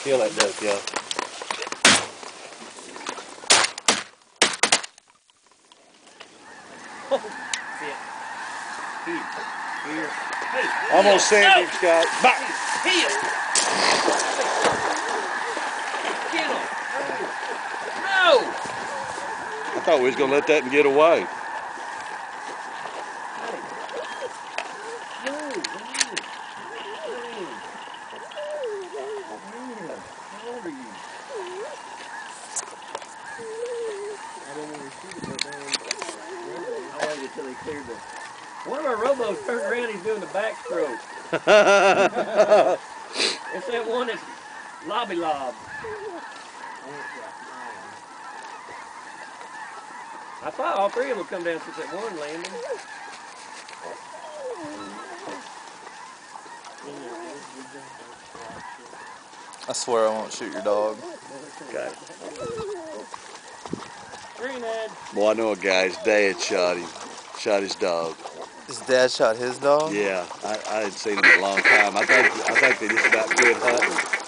Kill that duck, yeah. Here. Hey, I'm gonna send him, Scott. Back. Heel. Kill him. No. I thought we was gonna let that and get away. How old are you? I didn't want to shoot it, but man, I waited till they cleared the. One of our robos turned around, he's doing the backstroke. It's that one that's lobby lob. I thought all three of them come down since that one landing. I swear I won't shoot your dog. Okay. Green Ed. Boy, I know a guy, his dad shot him. Shot his dog. His dad shot his dog? Yeah, I hadn't seen him in a long time. I think they just about quit hunting.